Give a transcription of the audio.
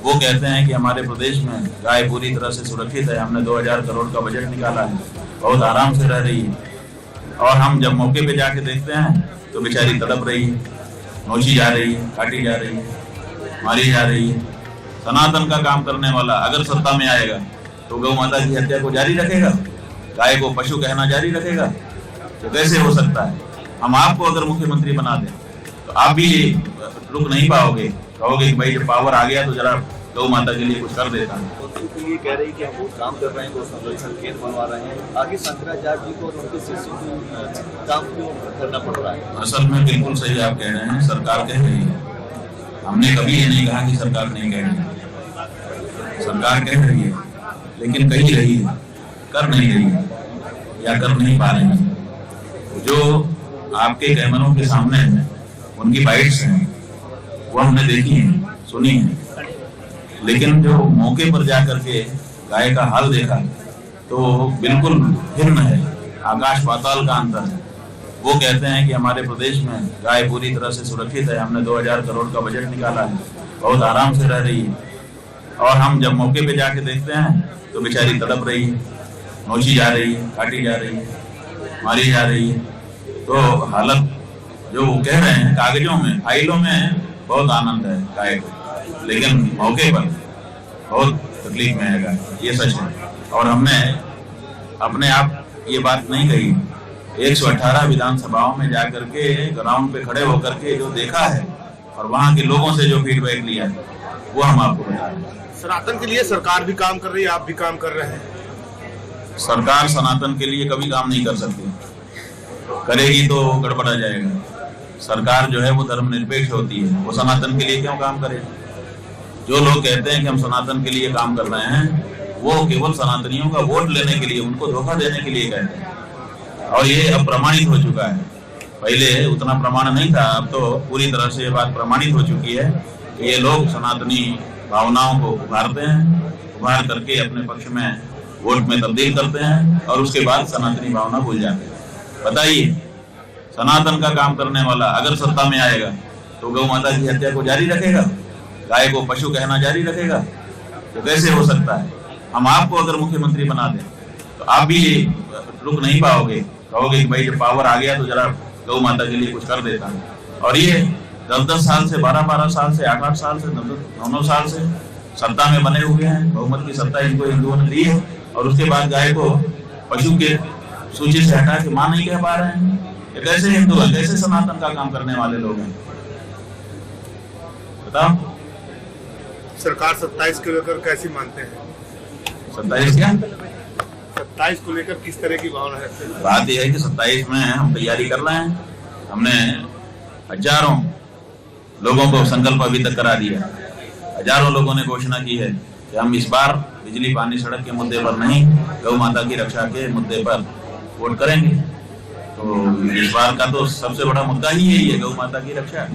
वो कहते हैं कि हमारे प्रदेश में गाय पूरी तरह से सुरक्षित है, हमने 2000 करोड़ का बजट निकाला है, बहुत आराम से रह रही है। और हम जब मौके पे जाके देखते हैं तो बेचारी तड़प रही है, नोची जा रही है, काटी जा रही है, मारी जा रही है। सनातन का काम करने वाला अगर सत्ता में आएगा तो गौ माता की हत्या को जारी रखेगा, गाय को पशु कहना जारी रखेगा? तो कैसे हो सकता है? हम आपको अगर मुख्यमंत्री बना दें तो आप भी रुक नहीं पाओगे, कहोगे कि भाई जब पावर आ गया तो जरा गौ माता के लिए कुछ कर देता है। तो ये कह रही कि हम बहुत काम कर रहे हैं, गौ संरक्षण केंद्र बनवा रहे हैं, आगे शंकराचार्य जी को और उनके शिष्यों को काम क्यों करना पड़ रहा है? असल में बिल्कुल सही आप कह रहे हैं, सरकार कह रही है। हमने कभी ये नहीं कहा कि सरकार नहीं कह रही है। सरकार कह रही है लेकिन कही रही है, कर नहीं रही है या कर नहीं पा रही है। जो आपके कैमरों के सामने है उनकी बाइट्स हैं, वो हमने देखी है, सुनी है, लेकिन जो मौके पर जाकर के गाय का हाल देखा तो बिल्कुल भिन्न है, आकाश पाताल का अंतर है। वो कहते हैं कि हमारे प्रदेश में गाय पूरी तरह से सुरक्षित है, हमने 2000 करोड़ का बजट निकाला है, बहुत आराम से रह रही है। और हम जब मौके पे जाके देखते हैं तो बेचारी तड़प रही है, नोची जा रही है, काटी जा रही है, मारी जा रही है। तो हालत जो वो कह रहे हैं कागजों में, फाइलों में बहुत आनंद है गाय को, लेकिन मौके पर बहुत तकलीफ में है गाय, ये सच है। और हमने अपने आप ये बात नहीं कही, 118 विधानसभाओं में जाकर के ग्राउंड पे खड़े होकर के जो देखा है और वहाँ के लोगों से जो फीडबैक लिया है वो हम आपको बता रहे हैं। सनातन के लिए सरकार भी काम कर रही है, आप भी काम कर रहे हैं। सरकार सनातन के लिए कभी काम नहीं कर सकती, करेगी तो गड़बड़ा जाएगा। सरकार जो है वो धर्मनिरपेक्ष होती है, वो सनातन के लिए क्यों काम करेगी? जो लोग कहते हैं कि हम सनातन के लिए काम कर रहे हैं वो केवल सनातनियों का वोट लेने के लिए, उनको धोखा देने के लिए कहते हैं। और ये अब प्रमाणित हो चुका है, पहले उतना प्रमाण नहीं था, अब तो पूरी तरह से ये बात प्रमाणित हो चुकी है कि ये लोग सनातनी भावनाओं को उभारते हैं, उभार करके अपने पक्ष में वोट में तब्दील करते हैं और उसके बाद सनातनी भावना भूल जाते हैं। बताइए, सनातन का काम करने वाला अगर सत्ता में आएगा तो गौ माता की हत्या को जारी रखेगा, गाय को पशु कहना जारी रखेगा? तो कैसे हो सकता है? हम आपको अगर मुख्यमंत्री बना दें तो आप भी रुक नहीं पाओगे, कहोगे कि भाई जब पावर आ गया तो जरा गौ माता के लिए कुछ कर देता है। और ये 10-10 साल से, 12-12 साल से, 8-8 साल से, 9-9 साल से सत्ता में बने हुए हैं, बहुमत की सत्ता इनको हिंदुओं ने दी है, और उसके बाद गाय को पशु के सूची से हटा के मां नहीं कह पा रहे हैं। ये कैसे हिंदू है, कैसे सनातन का काम करने वाले लोग हैं? बताओ। सरकार 27 को लेकर कैसी मानते हैं? 27 क्या? 27 को लेकर किस तरह की भावना है? बात यह है कि 27 में हम तैयारी कर रहे हैं। हमने हजारों लोगों को संकल्प अभी तक करा दिया, हजारों लोगों ने घोषणा की है कि हम इस बार बिजली पानी सड़क के मुद्दे पर नहीं, गौ माता की रक्षा के मुद्दे पर वोट करेंगे। तो इस बार का तो सबसे बड़ा मुद्दा ही यही है, गौ माता की रक्षा।